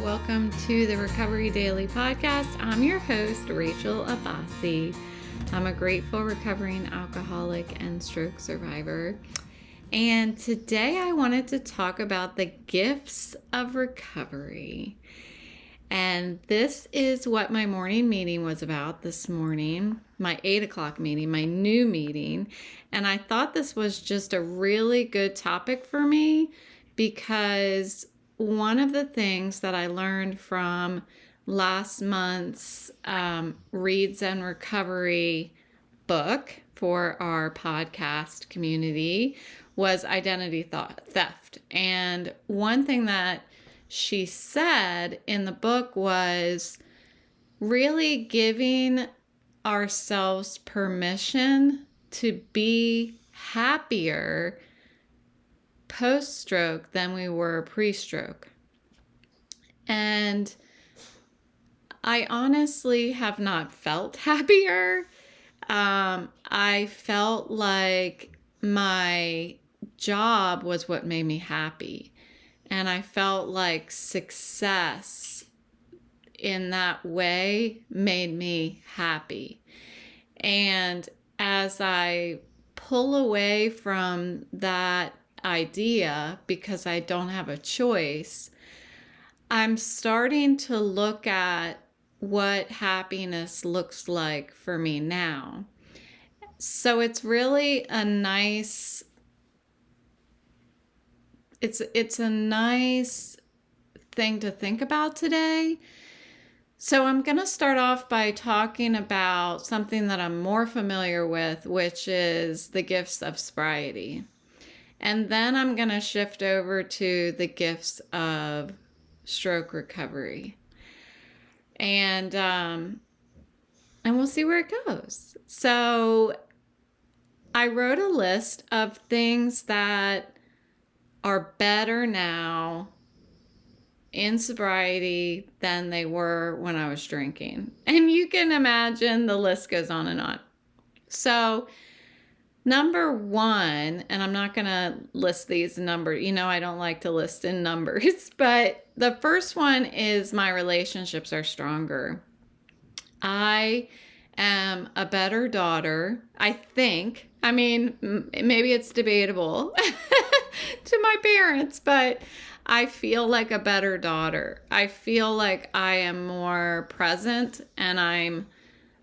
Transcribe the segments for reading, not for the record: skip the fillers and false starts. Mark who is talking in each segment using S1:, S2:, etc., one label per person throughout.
S1: Welcome to the Recovery Daily Podcast. I'm your host, Rachel Abbasi. I'm a grateful recovering alcoholic and stroke survivor. And today I wanted to talk about the gifts of recovery. And this is what my morning meeting was about this morning, my 8 o'clock meeting, my new meeting. And I thought this was just a really good topic for me because one of the things that I learned from last month's Reads and Recovery book for our podcast community was identity theft. And one thing that she said in the book was really giving ourselves permission to be happier post-stroke than we were pre-stroke. And I honestly have not felt happier. I felt like my job was what made me happy. And I felt like success in that way made me happy. And as I pull away from that idea because I don't have a choice, I'm starting to look at what happiness looks like for me now. So it's really a nice it's a nice thing to think about today. So I'm going to start off by talking about something that I'm more familiar with, which is the gifts of sobriety. And then I'm going to shift over to the gifts of stroke recovery. And we'll see where it goes. So I wrote a list of things that are better now in sobriety than they were when I was drinking. And you can imagine the list goes on and on. So number one, and I'm not going to list these numbers. You know, I don't like to list in numbers, but the first one is my relationships are stronger. I am a better daughter, I think. I mean, maybe it's debatable to my parents, but I feel like a better daughter. I feel like I am more present and I'm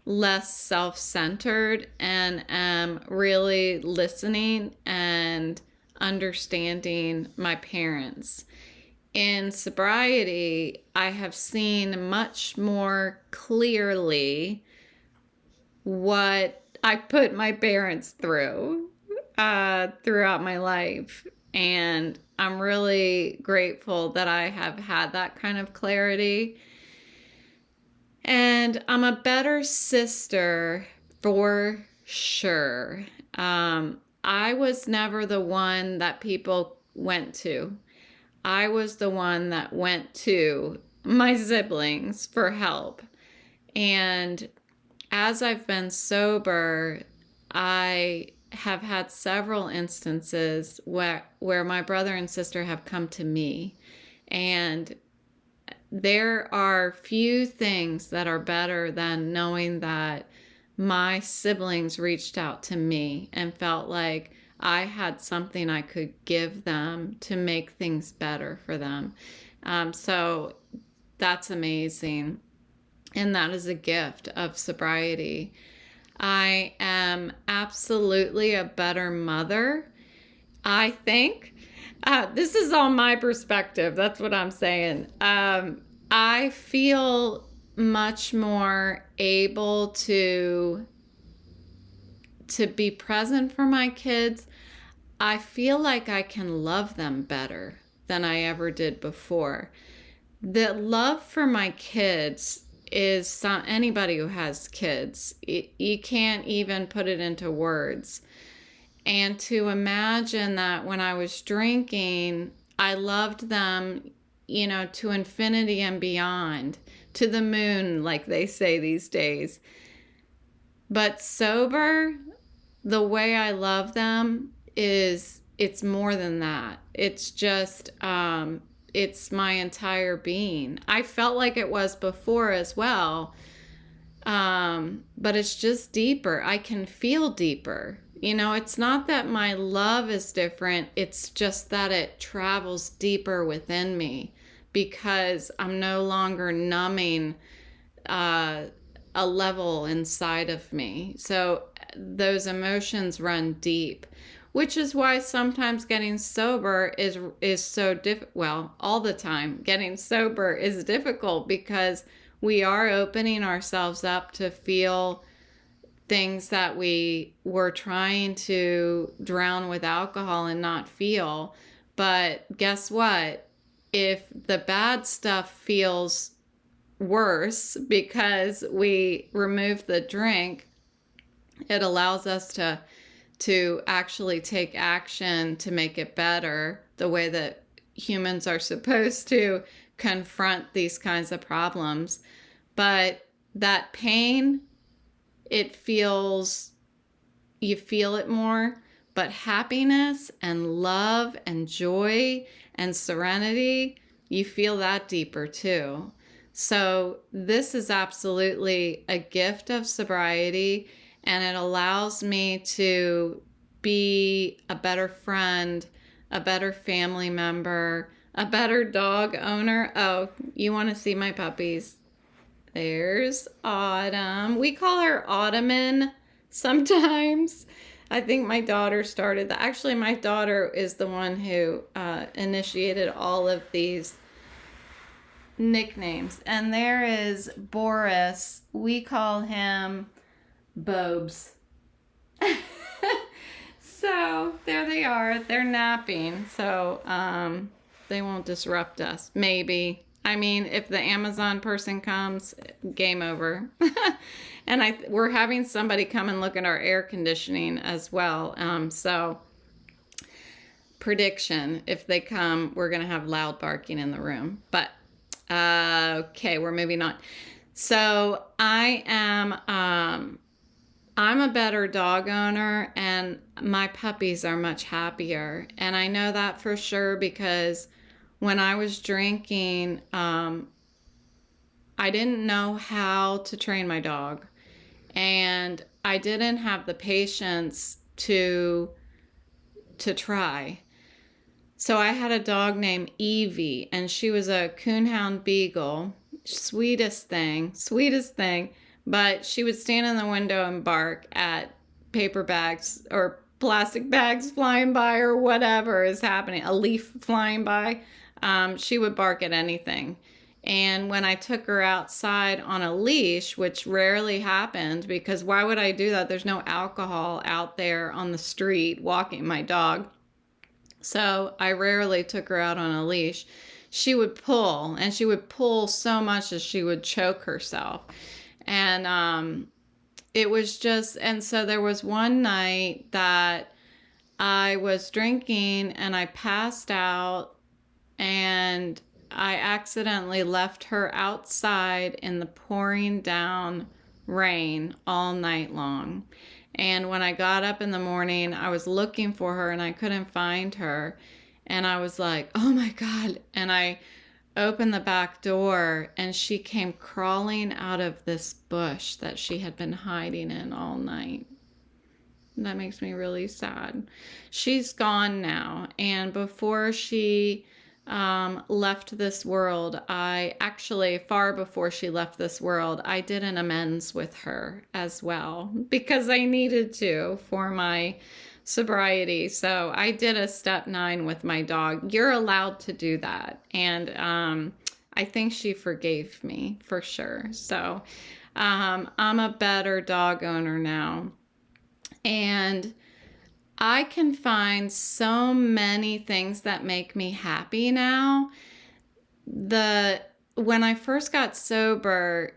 S1: less self-centered and am really listening and understanding my parents. In sobriety, I have seen much more clearly what I put my parents through throughout my life. And I'm really grateful that I have had that kind of clarity. And I'm a better sister for sure. I was never the one that people went to. I was the one that went to my siblings for help. And as I've been sober, I have had several instances where my brother and sister have come to me. And there are few things that are better than knowing that my siblings reached out to me and felt like I had something I could give them to make things better for them. So that's amazing. And that is a gift of sobriety. I am absolutely a better mother, I think. This is all my perspective. That's what I'm saying. I feel much more able to be present for my kids. I feel like I can love them better than I ever did before. The love for my kids is anybody who has kids. You can't even put it into words. And to imagine that when I was drinking, I loved them, to infinity and beyond, to the moon, like they say these days. But sober, the way I love them it's more than that. It's just, it's my entire being. I felt like it was before as well. But it's just deeper. I can feel deeper. It's not that my love is different. It's just that it travels deeper within me because I'm no longer numbing a level inside of me. So those emotions run deep, which is why sometimes getting sober is so well, all the time getting sober is difficult because we are opening ourselves up to feel things that we were trying to drown with alcohol and not feel. But guess what? If the bad stuff feels worse because we remove the drink, it allows us to actually take action to make it better, the way that humans are supposed to confront these kinds of problems. But that pain, you feel it more, but happiness and love and joy and serenity, you feel that deeper too. So this is absolutely a gift of sobriety, and it allows me to be a better friend, a better family member, a better dog owner. Oh, you want to see my puppies? There's Autumn. We call her Ottoman sometimes. I think my daughter started that. Actually, my daughter is the one who initiated all of these nicknames. And there is Boris. We call him Bobes. So there they are. They're napping. So they won't disrupt us. Maybe. I mean, if the Amazon person comes, game over. And we're having somebody come and look at our air conditioning as well. So prediction, if they come, we're going to have loud barking in the room. But okay, we're moving on. So I'm a better dog owner, and my puppies are much happier. And I know that for sure because when I was drinking, I didn't know how to train my dog, and I didn't have the patience to try. So I had a dog named Evie, and she was a coonhound beagle, sweetest thing, but she would stand in the window and bark at paper bags or plastic bags flying by or whatever is happening, a leaf flying by. She would bark at anything. And when I took her outside on a leash, which rarely happened, because why would I do that? There's no alcohol out there on the street walking my dog. So I rarely took her out on a leash. She would pull, and she would pull so much that she would choke herself. And it was just, and so there was one night that I was drinking and I passed out, and I accidentally left her outside in the pouring down rain all night long. And when I got up in the morning, I was looking for her and I couldn't find her. And I was like, oh my God. And I opened the back door, and she came crawling out of this bush that she had been hiding in all night. That makes me really sad. She's gone now. And before she left this world, far before she left this world, I did an amends with her as well, because I needed to for my sobriety. So I did a step 9 with my dog. You're allowed to do that. And I think she forgave me for sure. So I'm a better dog owner now. And I can find so many things that make me happy now. When I first got sober,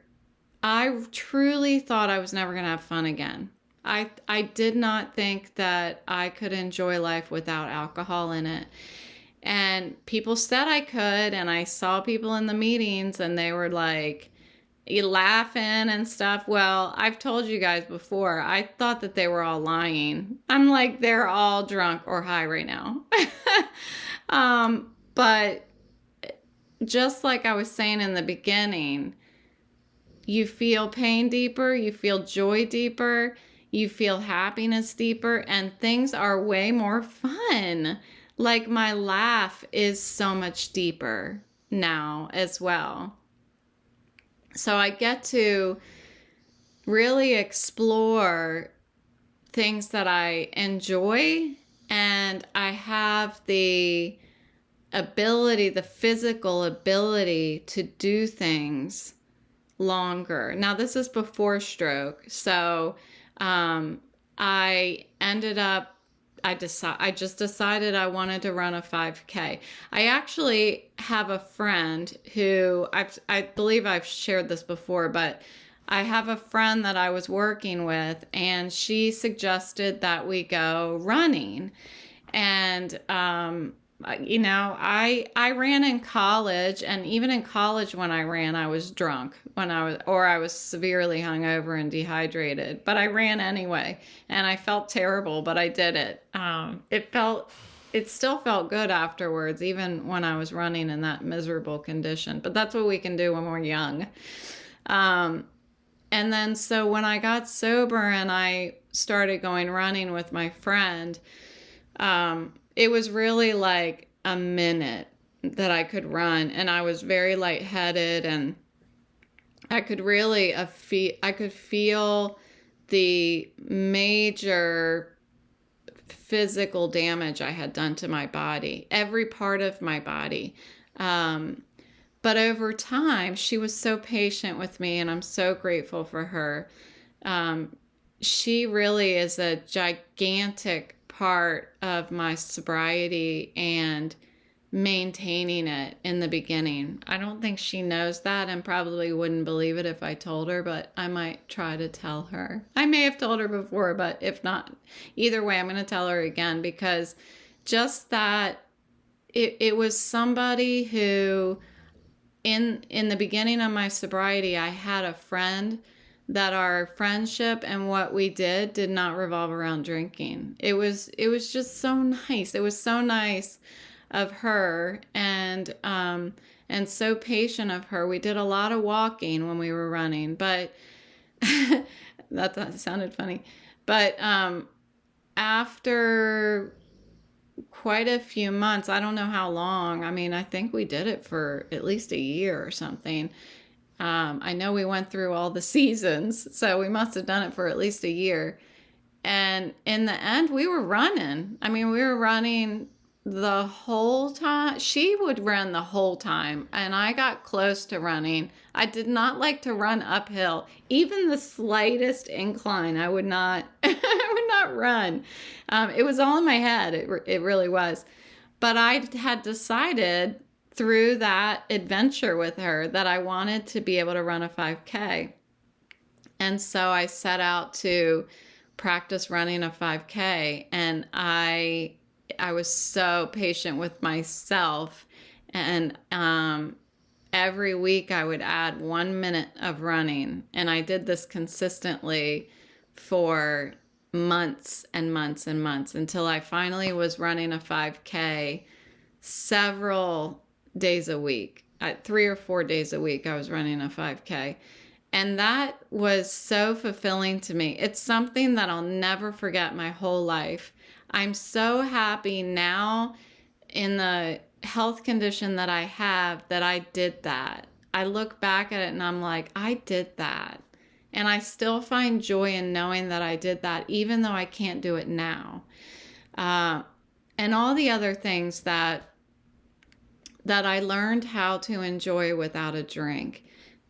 S1: I truly thought I was never going to have fun again. I did not think that I could enjoy life without alcohol in it. And people said I could, and I saw people in the meetings and they were like laughing and stuff. Well, I've told you guys before, I thought that they were all lying. I'm like, they're all drunk or high right now. But just like I was saying in the beginning, you feel pain deeper, you feel joy deeper, you feel happiness deeper, and things are way more fun. Like my laugh is so much deeper now as well. So I get to really explore things that I enjoy, and I have the ability, the physical ability to do things longer. Now, this is before stroke. So I ended up, I just decided I wanted to run a 5K. I actually have a friend who, I believe I've shared this before, but I have a friend that I was working with, and she suggested that we go running. And I ran in college, and even in college when I ran, I was drunk I was severely hungover and dehydrated, but I ran anyway, and I felt terrible, but I did it. It still felt good afterwards, even when I was running in that miserable condition, but that's what we can do when we're young. And then so when I got sober and I started going running with my friend, it was really like a minute that I could run, and I was very lightheaded, and I could really I could feel the major physical damage I had done to my body, every part of my body. But over time, she was so patient with me, and I'm so grateful for her. She really is a gigantic part of my sobriety and maintaining it in the beginning. I don't think she knows that, and probably wouldn't believe it if I told her, but I might try to tell her. I may have told her before, but if not, either way, I'm going to tell her again, because just that it was somebody who, in the beginning of my sobriety, I had a friend that our friendship and what we did not revolve around drinking. It was just so nice. It was so nice of her, and so patient of her. We did a lot of walking when we were running, but that sounded funny. But after quite a few months, I don't know how long. I mean, I think we did it for at least a year or something. I know we went through all the seasons, so we must have done it for at least a year. And in the end, we were running. I mean, we were running the whole time. She would run the whole time, and I got close to running. I did not like to run uphill. Even the slightest incline, I would not I would not run. It was all in my head. It really was. But I had decided through that adventure with her that I wanted to be able to run a 5K. And so I set out to practice running a 5K, and I was so patient with myself, and every week I would add 1 minute of running, and I did this consistently for months and months and months until I finally was running a 5K several days a week. 3 or 4 days a week I was running a 5K. And that was so fulfilling to me. It's something that I'll never forget my whole life. I'm so happy now in the health condition that I have that I did that. I look back at it and I'm like, I did that. And I still find joy in knowing that I did that, even though I can't do it now. And all the other things that I learned how to enjoy without a drink.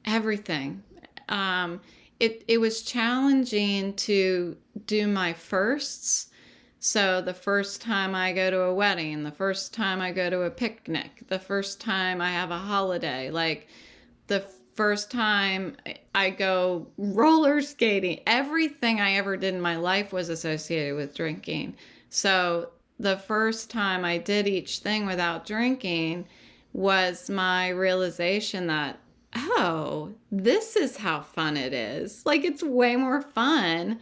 S1: Everything. It was challenging to do my firsts. So the first time I go to a wedding, the first time I go to a picnic, the first time I have a holiday, like the first time I go roller skating, everything I ever did in my life was associated with drinking. So the first time I did each thing without drinking was my realization that, oh, this is how fun it is. Like, it's way more fun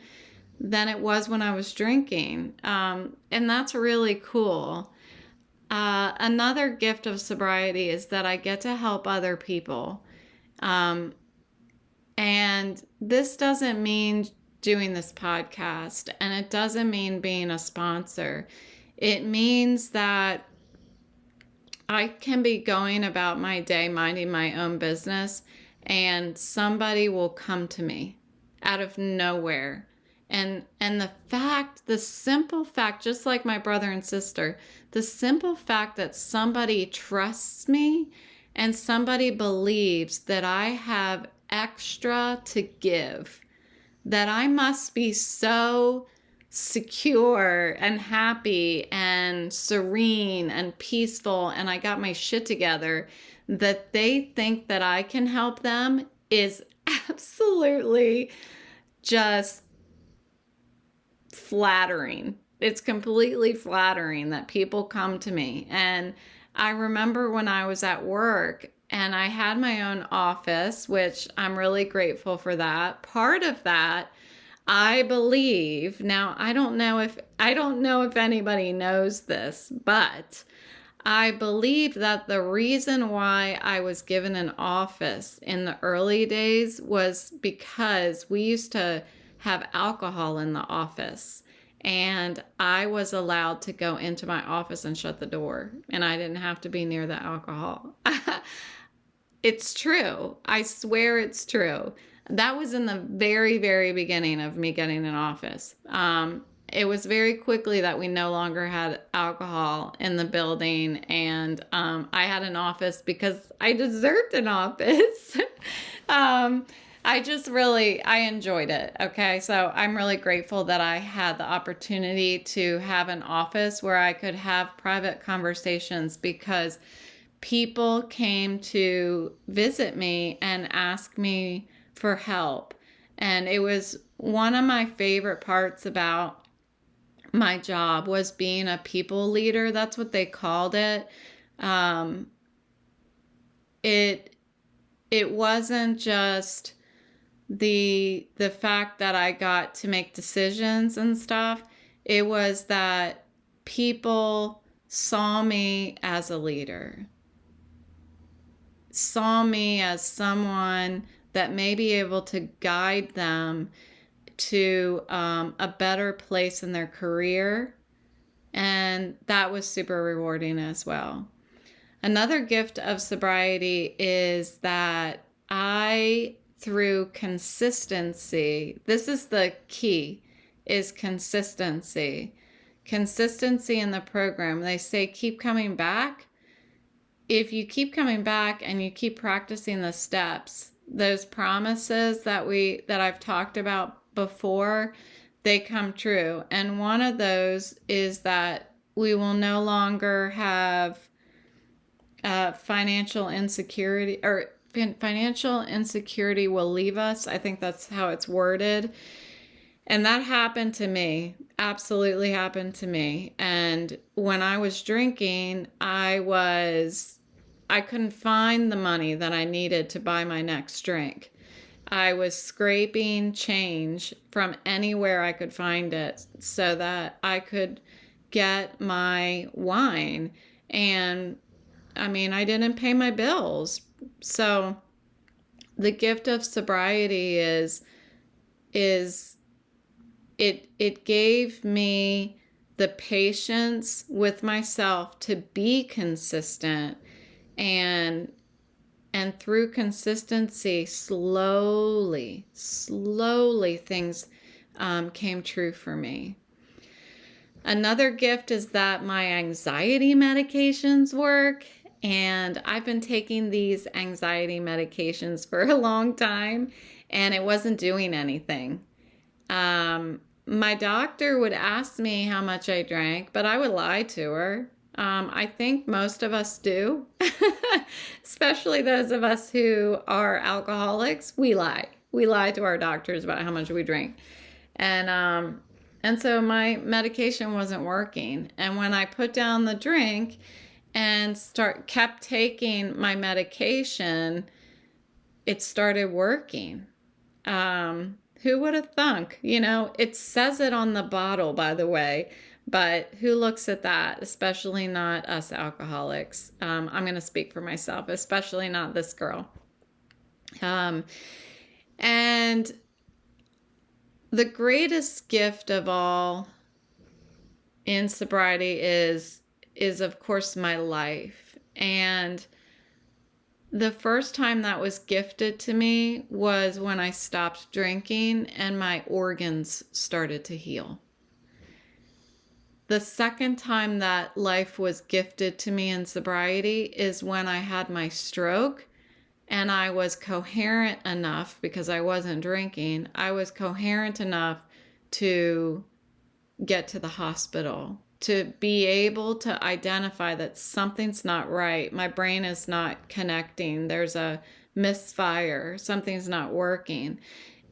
S1: than it was when I was drinking. And that's really cool. Another gift of sobriety is that I get to help other people. Um, and this doesn't mean doing this podcast, and it doesn't mean being a sponsor. It means that I can be going about my day minding my own business, and somebody will come to me out of nowhere. And the simple fact, just like my brother and sister, the simple fact that somebody trusts me and somebody believes that I have extra to give, that I must be so secure and happy and serene and peaceful and I got my shit together, that they think that I can help them, is absolutely just flattering. It's completely flattering that people come to me. And I remember when I was at work and I had my own office, which I'm really grateful for that. Part of that, I believe, now I don't know if anybody knows this, but I believe that the reason why I was given an office in the early days was because we used to have alcohol in the office, and I was allowed to go into my office and shut the door, and I didn't have to be near the alcohol. It's true. I swear it's true. That was in the very, very beginning of me getting an office. It was very quickly that we no longer had alcohol in the building, and I had an office because I deserved an office. I enjoyed it. Okay. So I'm really grateful that I had the opportunity to have an office where I could have private conversations, because people came to visit me and ask me for help. And it was one of my favorite parts about my job was being a people leader. That's what they called it. It wasn't just the fact that I got to make decisions and stuff. It was that people saw me as a leader, saw me as someone that may be able to guide them to a better place in their career. And that was super rewarding as well. Another gift of sobriety is that through consistency, this is the key, is consistency. Consistency in the program. They say keep coming back. If you keep coming back and you keep practicing the steps, those promises that I've talked about before, they come true. And one of those is that we will no longer have financial insecurity, or financial insecurity will leave us. I think that's how it's worded. And that happened to me, absolutely happened to me. And when I was drinking, I couldn't find the money that I needed to buy my next drink. I was scraping change from anywhere I could find it so that I could get my wine. And I mean, I didn't pay my bills. So the gift of sobriety is it gave me the patience with myself to be consistent, and through consistency, slowly things came true for me. Another gift is that my anxiety medications work, and I've been taking these anxiety medications for a long time, and it wasn't doing anything. My doctor would ask me how much I drank, but I would lie to her. I think most of us do, especially those of us who are alcoholics. We lie. We lie to our doctors about how much we drink. And so my medication wasn't working. And when I put down the drink and kept taking my medication, it started working. Who would have thunk? You know, it says it on the bottle, by the way, But who looks at that? Especially not us alcoholics. I'm going to speak for myself, especially not this girl. And the greatest gift of all in sobriety is of course my life. And the first time that was gifted to me was when I stopped drinking and my organs started to heal. The second time that life was gifted to me in sobriety is when I had my stroke and I was coherent enough, because I wasn't drinking, I was coherent enough to get to the hospital, to be able to identify that something's not right. My brain is not connecting. There's a misfire. Something's not working.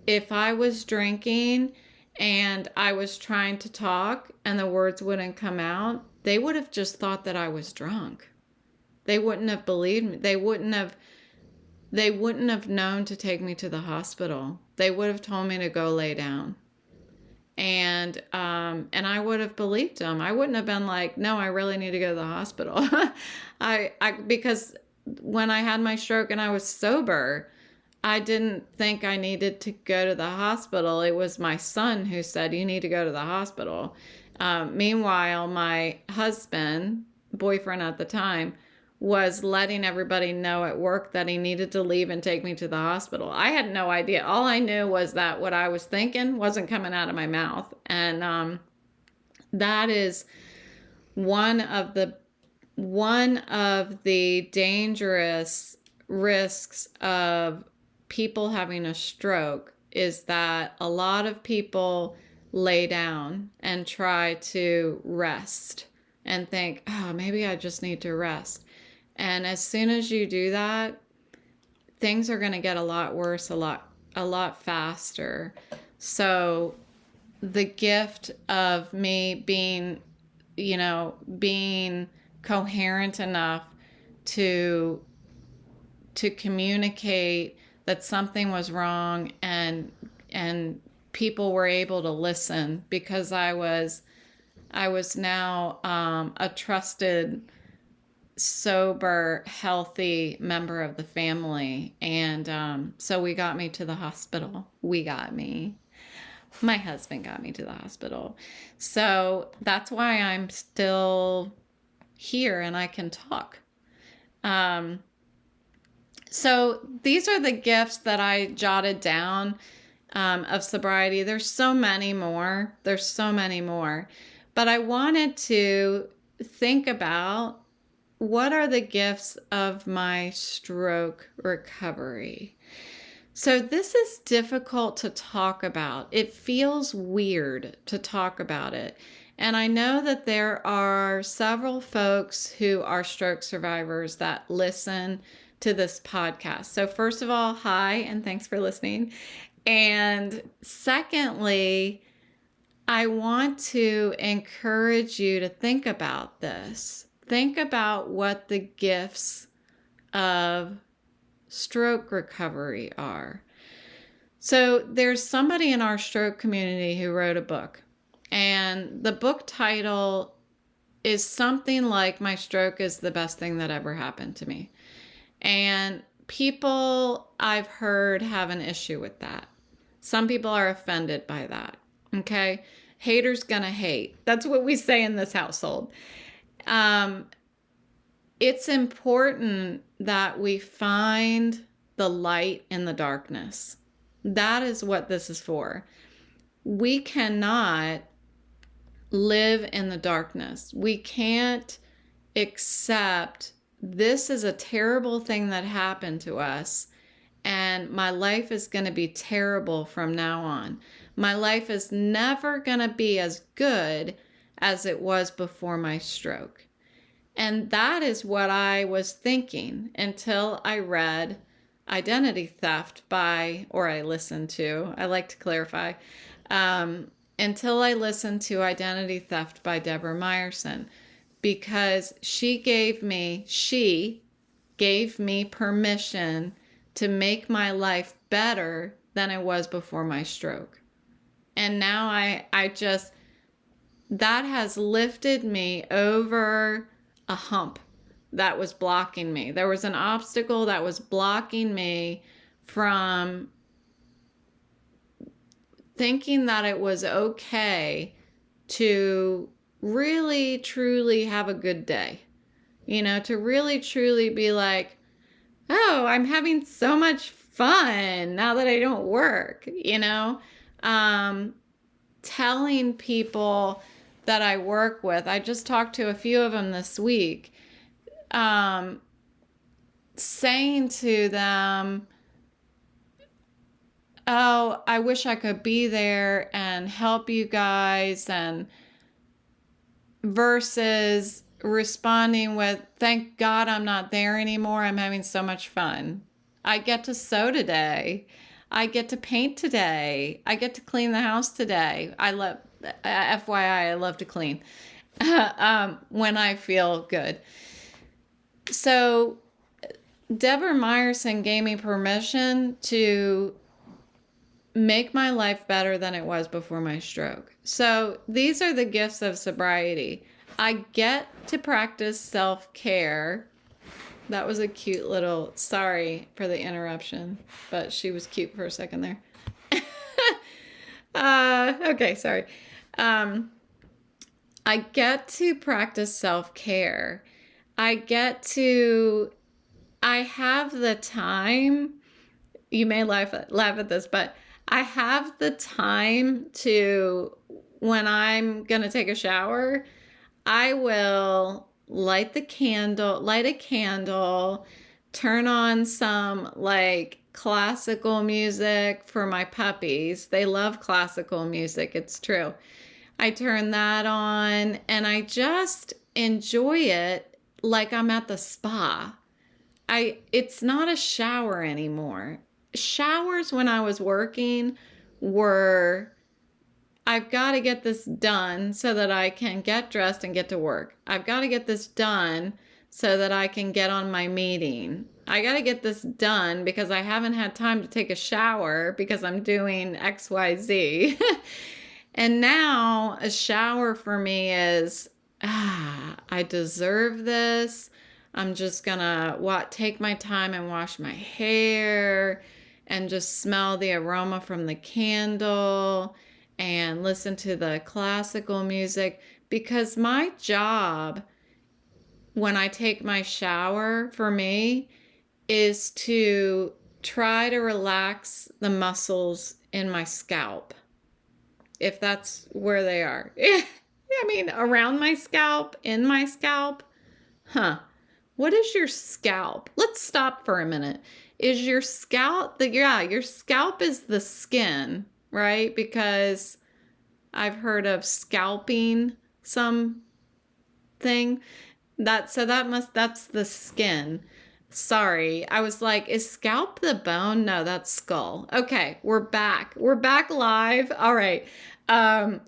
S1: If I was drinking and I was trying to talk and the words wouldn't come out, they would have just thought that I was drunk. They wouldn't have believed me. They wouldn't have known to take me to the hospital. They would have told me to go lay down. And I would have believed them. I wouldn't have been like, no, I really need to go to the hospital. Because when I had my stroke and I was sober, I didn't think I needed to go to the hospital. It was my son who said, you need to go to the hospital. Meanwhile, my husband, boyfriend at the time, was letting everybody know at work that he needed to leave and take me to the hospital. I had no idea. All I knew was that what I was thinking wasn't coming out of my mouth. And that is one of the dangerous risks of people having a stroke, is that a lot of people lay down and try to rest and think, oh, maybe I just need to rest. And as soon as you do that, things are going to get a lot worse, a lot faster. So the gift of me being coherent enough to communicate that something was wrong, and people were able to listen, because I was now a trusted, sober, healthy member of the family. And so we got me to the hospital. My husband got me to the hospital. So that's why I'm still here and I can talk. So these are the gifts that I jotted down of sobriety. There's so many more. But I wanted to think about, what are the gifts of my stroke recovery? So this is difficult to talk about. It feels weird to talk about it. And I know that there are several folks who are stroke survivors that listen to this podcast. So first of all, hi, and thanks for listening. And secondly, I want to encourage you to think about this. Think about what the gifts of stroke recovery are. So there's somebody in our stroke community who wrote a book, and the book title is something like "My Stroke is the Best Thing That Ever Happened to Me." And people I've heard have an issue with that. Some people are offended by that. Okay? Haters gonna hate. That's what we say in this household. It's important that we find the light in the darkness. That is what this is for. We cannot live in the darkness. We can't accept, this is a terrible thing that happened to us, and my life is going to be terrible from now on. My life is never going to be as good as it was before my stroke. And that is what I was thinking until I read Identity Theft I listened to, I like to clarify, until I listened to Identity Theft by Debra Meyerson, because she gave me permission to make my life better than it was before my stroke. And now that has lifted me over a hump that was blocking me. There was an obstacle that was blocking me from thinking that it was okay to really, truly have a good day. You know, to really, truly be like, oh, I'm having so much fun now that I don't work, you know? Telling people that I work with, I just talked to a few of them this week, saying to them, oh, I wish I could be there and help you guys, and versus responding with, thank God I'm not there anymore. I'm having so much fun. I get to sew today. I get to paint today. I get to clean the house today. I love, FYI, I love to clean when I feel good. So Debra Meyerson gave me permission to make my life better than it was before my stroke. So these are the gifts of sobriety. I get to practice self-care. That was a cute little, sorry for the interruption, but she was cute for a second there. Okay, sorry. I get to practice self-care. I have the time. You may laugh at this, but I have the time to, when I'm going to take a shower, I will light a candle, turn on some like classical music for my puppies. They love classical music. It's true. I turn that on and I just enjoy it like I'm at the spa. It's not a shower anymore. Showers when I was working were, I've got to get this done so that I can get dressed and get to work. I've got to get this done so that I can get on my meeting. I got to get this done because I haven't had time to take a shower because I'm doing XYZ. And now a shower for me is, I deserve this. I'm just gonna take my time and wash my hair and just smell the aroma from the candle and listen to the classical music, because my job when I take my shower for me is to try to relax the muscles in my scalp, if that's where they are. I mean, around my scalp, in my scalp. What is your scalp? Let's stop for a minute. Is your scalp, your scalp is the skin, right? Because I've heard of scalping something. That's the skin. Sorry. I was like, is scalp the bone? No, that's skull. Okay, we're back. We're back live. All right.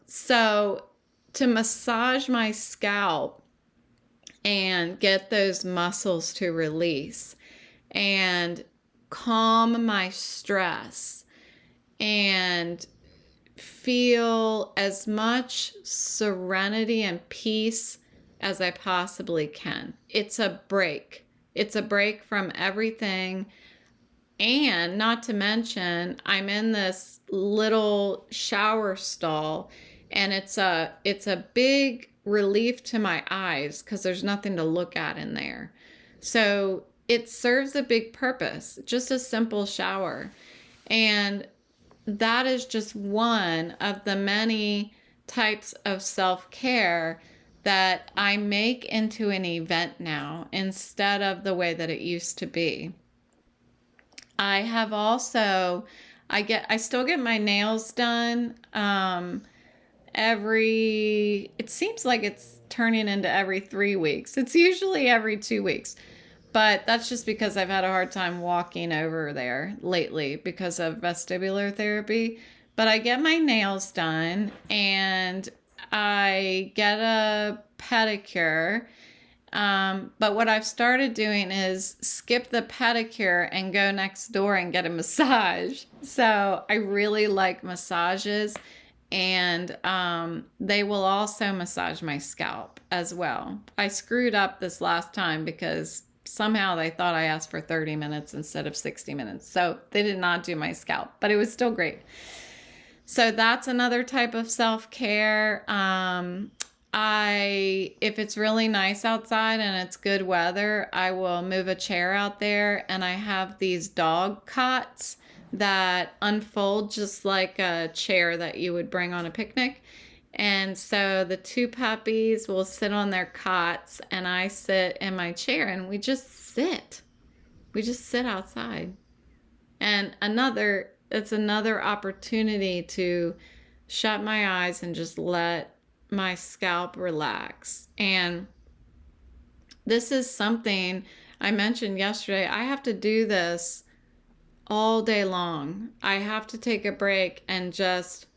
S1: So to massage my scalp and get those muscles to release and calm my stress and feel as much serenity and peace as I possibly can. It's a break. It's a break from everything. And not to mention, I'm in this little shower stall, and it's a big relief to my eyes because there's nothing to look at in there. So it serves a big purpose, just a simple shower. And that is just one of the many types of self-care that I make into an event now instead of the way that it used to be. I have also, I still get my nails done it seems like it's turning into every 3 weeks. It's usually every 2 weeks. But that's just because I've had a hard time walking over there lately because of vestibular therapy. But I get my nails done and I get a pedicure. But what I've started doing is skip the pedicure and go next door and get a massage. So I really like massages. And they will also massage my scalp as well. I screwed up this last time because somehow they thought I asked for 30 minutes instead of 60 minutes. So they did not do my scalp, but it was still great. So that's another type of self-care. If it's really nice outside and it's good weather, I will move a chair out there, and I have these dog cots that unfold just like a chair that you would bring on a picnic. And so the two puppies will sit on their cots, and I sit in my chair, and we just sit. We just sit outside. And it's another opportunity to shut my eyes and just let my scalp relax. And this is something I mentioned yesterday. I have to do this all day long. I have to take a break and just,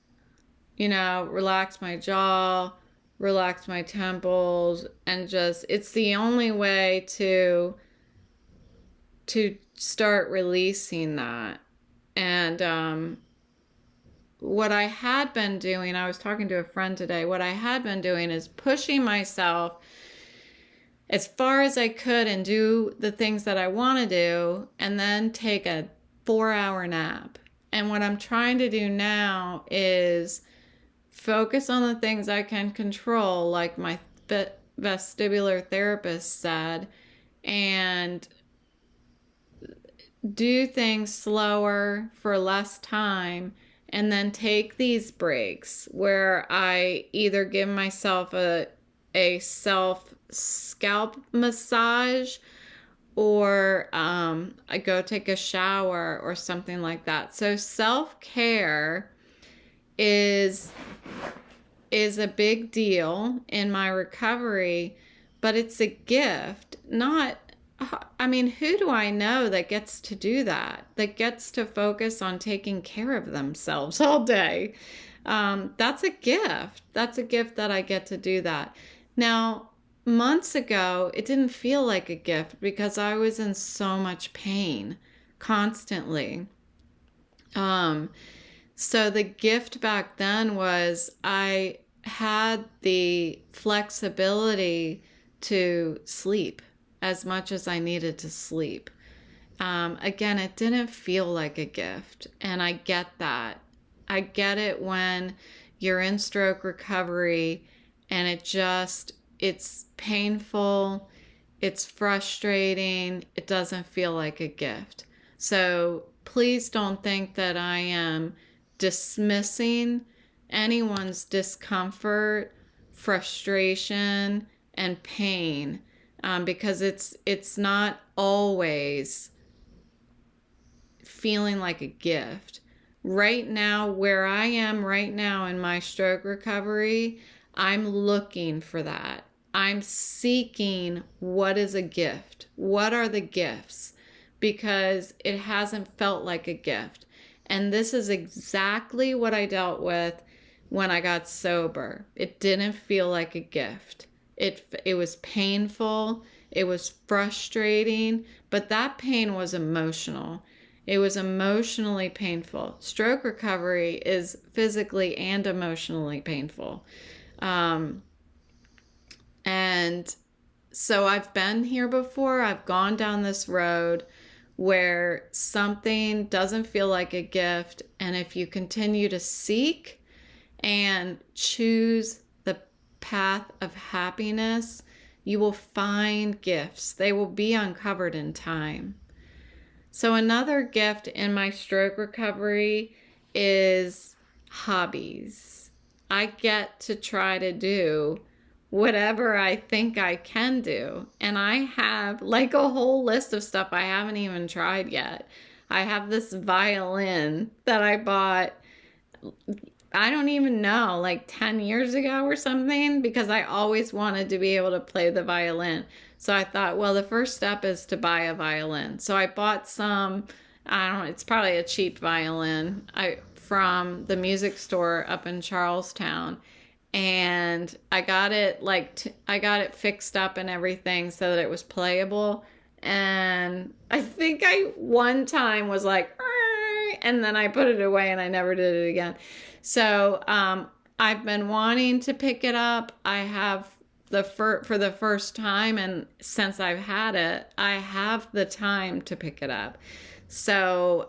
S1: relax my jaw, relax my temples, and it's the only way to start releasing that. And what I had been doing, I was talking to a friend today, what I had been doing is pushing myself as far as I could and do the things that I want to do, and then take a 4-hour nap. And what I'm trying to do now is focus on the things I can control, like my vestibular therapist said, and do things slower for less time, and then take these breaks where I either give myself a self scalp massage, or I go take a shower or something like that. So self-care is a big deal in my recovery, but it's a gift. Who do I know that gets to do that gets to focus on taking care of themselves all day? That's a gift. That's a gift that I get to do that. Now, months ago, it didn't feel like a gift because I was in so much pain constantly. So the gift back then was I had the flexibility to sleep as much as I needed to sleep. Again, it didn't feel like a gift, and I get that. I get it when you're in stroke recovery and it's painful, it's frustrating, it doesn't feel like a gift. So please don't think that I am dismissing anyone's discomfort, frustration, and pain, because it's not always feeling like a gift. Right now, where I am right now in my stroke recovery, I'm looking for that. I'm seeking what is a gift. What are the gifts? Because it hasn't felt like a gift. And this is exactly what I dealt with when I got sober. It didn't feel like a gift. It was painful. It was frustrating. But that pain was emotional. It was emotionally painful. Stroke recovery is physically and emotionally painful. And so I've been here before. I've gone down this road where something doesn't feel like a gift. And if you continue to seek and choose the path of happiness, you will find gifts. They will be uncovered in time. So another gift in my stroke recovery is hobbies. I get to try to do whatever I think I can do. And I have like a whole list of stuff I haven't even tried yet. I have this violin that I bought, I don't even know, like 10 years ago or something, because I always wanted to be able to play the violin. So I thought, well, the first step is to buy a violin. So I bought some, it's probably a cheap violin from the music store up in Charlestown. And I got it fixed up and everything so that it was playable. And I think I one time was like, and then I put it away and I never did it again. So I've been wanting to pick it up. I have for the first time, and since I've had it, I have the time to pick it up. So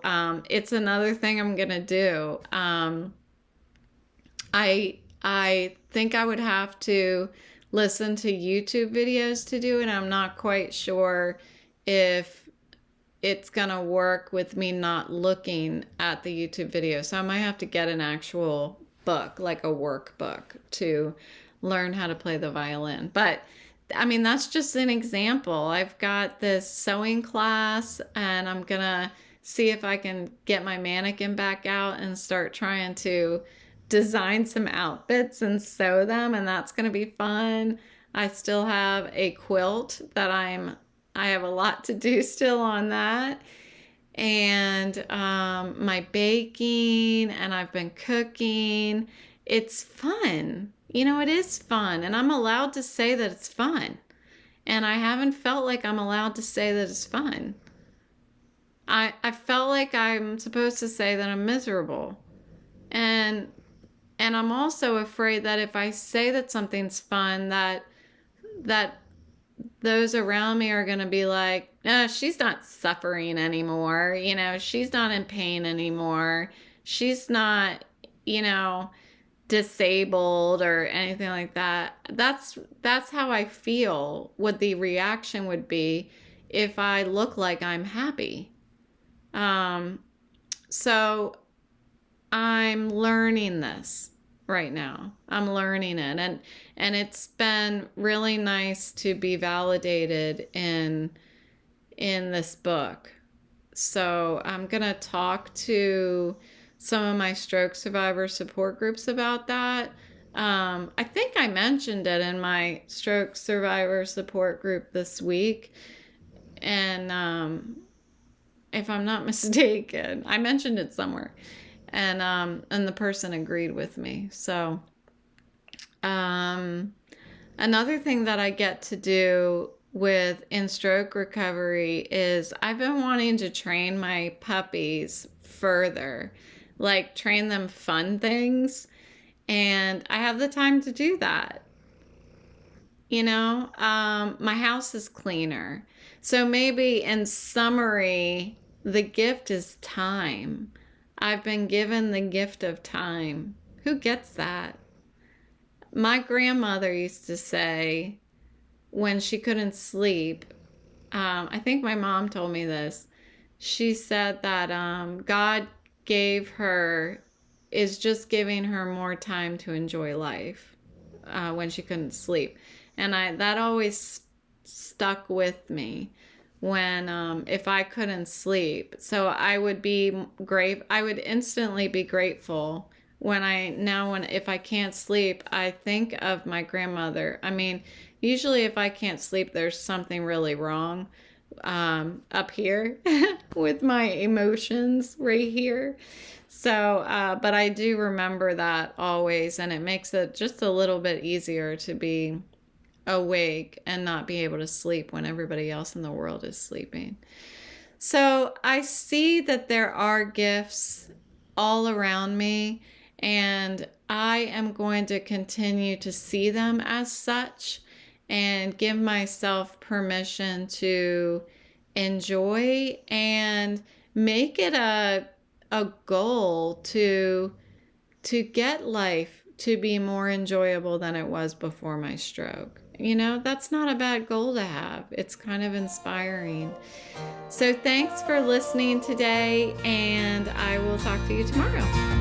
S1: it's another thing I'm gonna do. I think I would have to listen to YouTube videos to do it. I'm not quite sure if it's gonna work with me not looking at the YouTube video. So I might have to get an actual book, like a workbook, to learn how to play the violin. But I mean, that's just an example. I've got this sewing class, and I'm gonna see if I can get my mannequin back out and start trying to design some outfits and sew them, and that's gonna be fun. I still have a quilt that I have a lot to do still on that. And my baking, and I've been cooking. It's fun. You know, it is fun, and I'm allowed to say that it's fun. And I haven't felt like I'm allowed to say that it's fun. I felt like I'm supposed to say that I'm miserable. And I'm also afraid that if I say that something's fun, that those around me are going to be like, no, she's not suffering anymore. You know, she's not in pain anymore. She's not, you know, disabled or anything like that. That's how I feel what the reaction would be if I look like I'm happy. So I'm learning this right now. I'm learning it, and it's been really nice to be validated in this book. So I'm gonna talk to some of my stroke survivor support groups about that. I think I mentioned it in my stroke survivor support group this week, and if I'm not mistaken, I mentioned it somewhere. And the person agreed with me. So another thing that I get to do in stroke recovery is I've been wanting to train my puppies further, like train them fun things, and I have the time to do that. You know, my house is cleaner. So maybe in summary, the gift is time. I've been given the gift of time. Who gets that? My grandmother used to say when she couldn't sleep, I think my mom told me this. She said that God is just giving her more time to enjoy life when she couldn't sleep. And that always stuck with me. When if I couldn't sleep, so I would instantly be grateful if I can't sleep. I think of my grandmother. I mean, usually if I can't sleep, there's something really wrong up here with my emotions right here. So but I do remember that always, and it makes it just a little bit easier to be awake and not be able to sleep when everybody else in the world is sleeping. So I see that there are gifts all around me, and I am going to continue to see them as such and give myself permission to enjoy and make it a goal to get life to be more enjoyable than it was before my stroke. You know, that's not a bad goal to have. It's kind of inspiring. So thanks for listening today, and I will talk to you tomorrow.